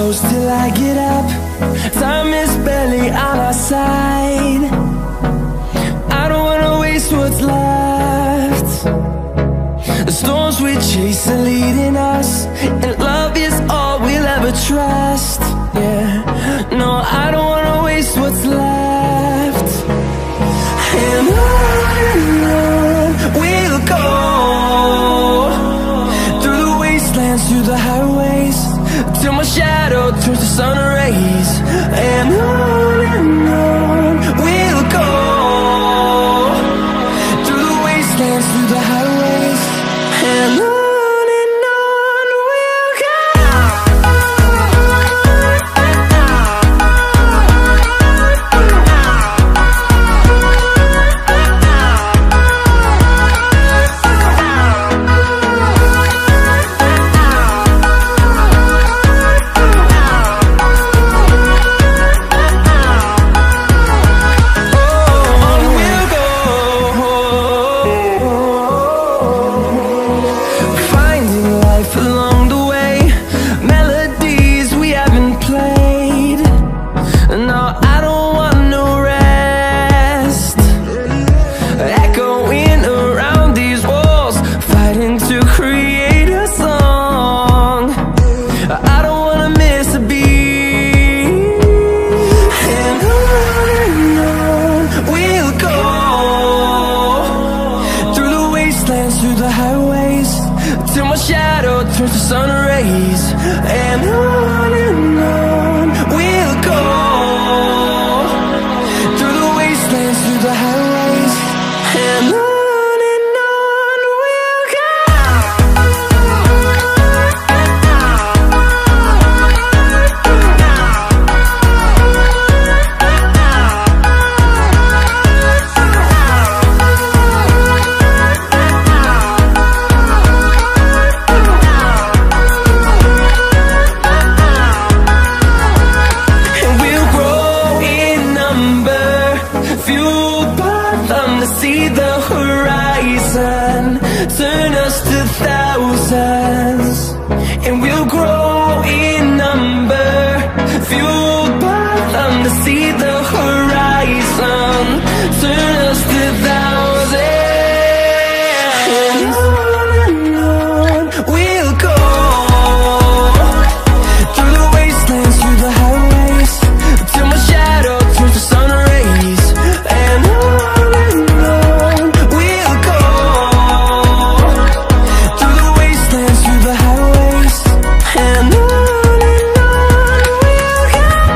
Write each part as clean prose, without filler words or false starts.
close till I get up. Time is barely on our side. I don't wanna waste what's left. The storms we chase are leading us, and love is all we'll ever trust. Yeah, no, I don't wanna waste what's left. And on we'll go, through the wastelands, through the highways, till my shadow turns to sun rays. And on we'll go, through the wastelands, through the highways, and on we'll go. Through the highways, till my shadow turns to sun rays. And on we'll go, through the wastelands, through the highways, and on we'll go. See the horizon turn us to thousands, and we'll grow in number, fueled by them to see the horizon turn us to thousands. And on we'll go, through the wastelands, through the highways, till my shadow turns to sun rays. And through the highways, and on we'll go.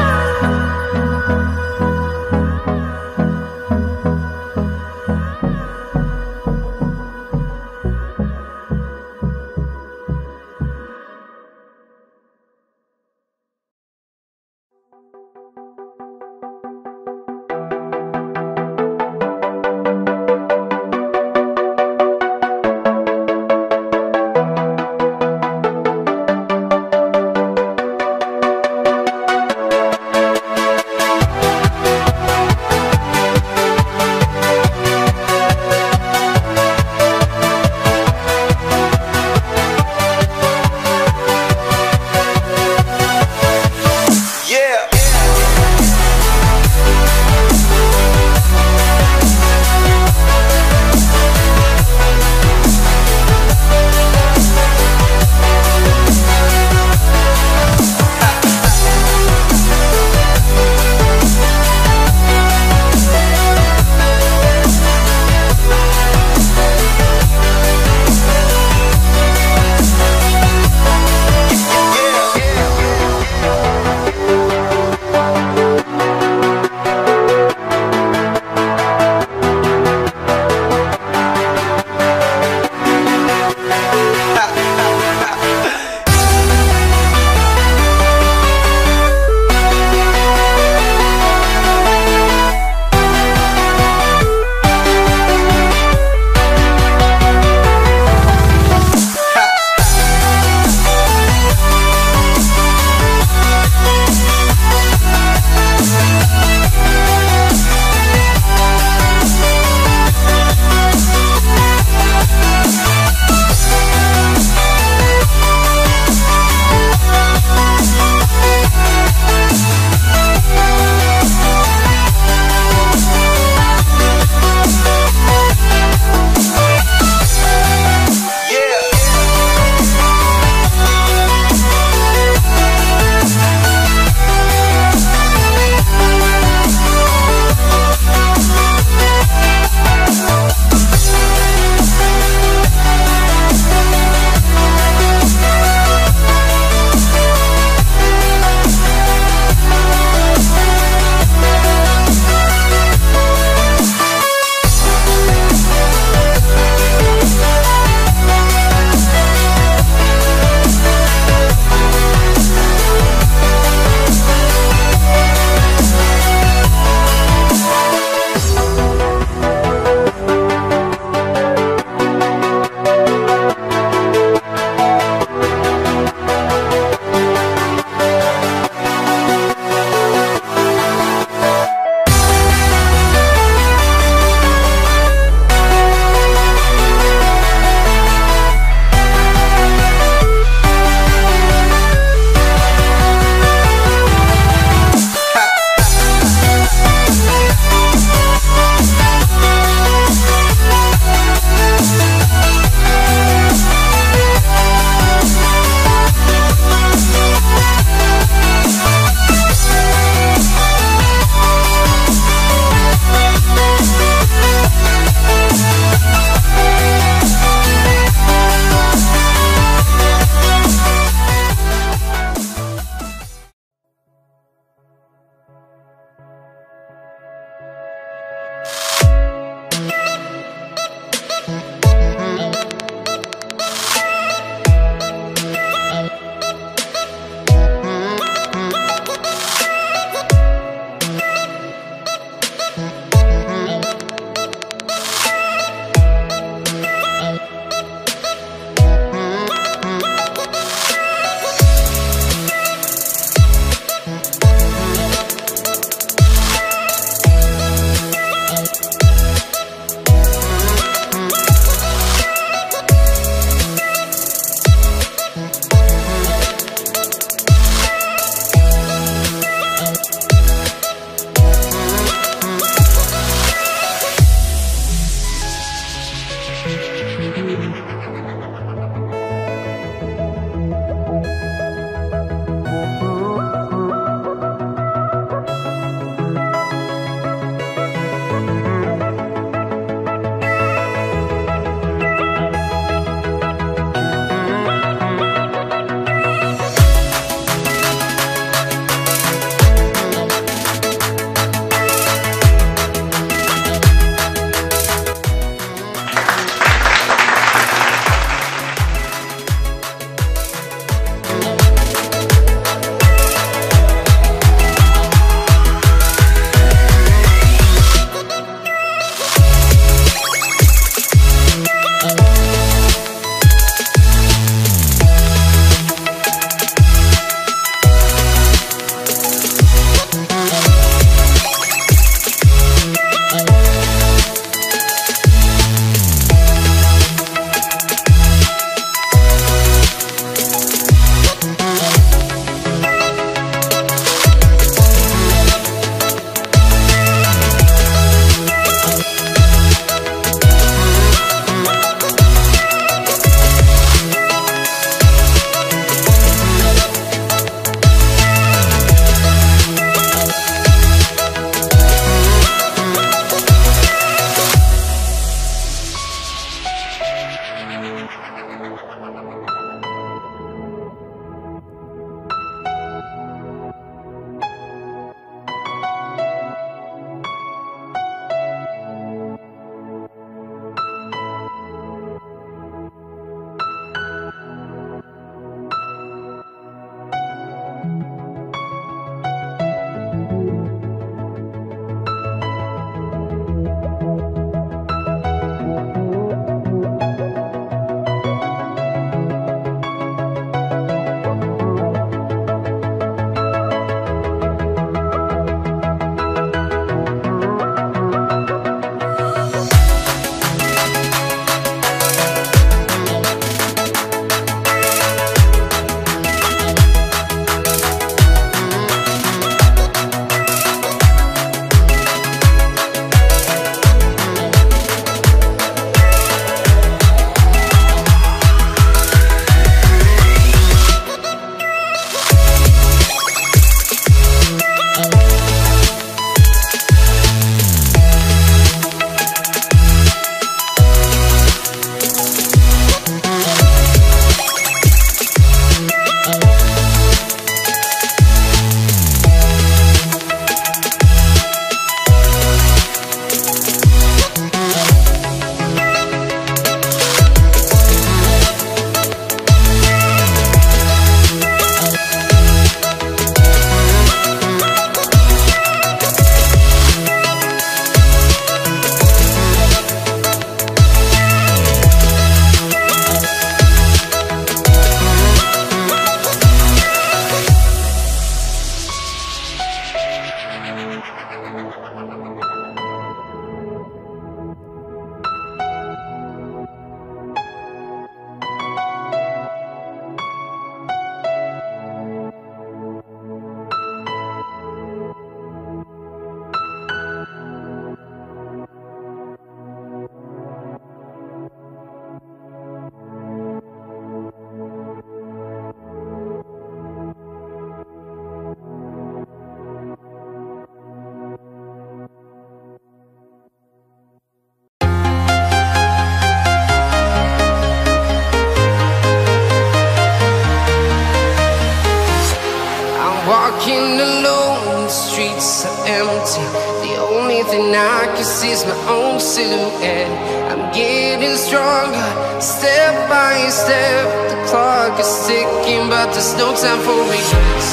only thing I can see is my own silhouette. I'm getting stronger, step by step. The clock is ticking, but there's no time for regrets.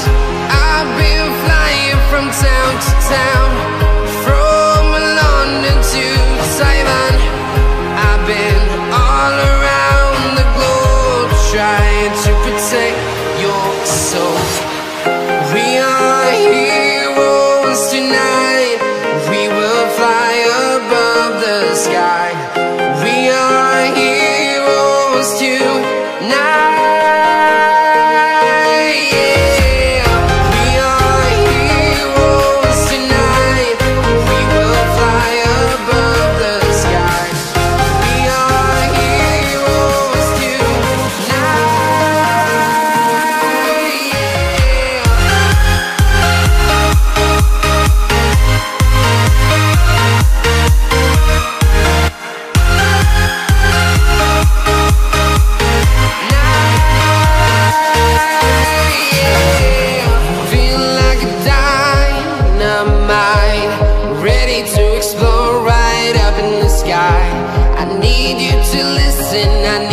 I've been flying from town to town, from London to Taiwan. I've been all around the globe, trying to protect your soul. We are heroes tonight. We will fly above the sky. We are heroes tonight. Ready to explore right up in the sky. I need you to listen. I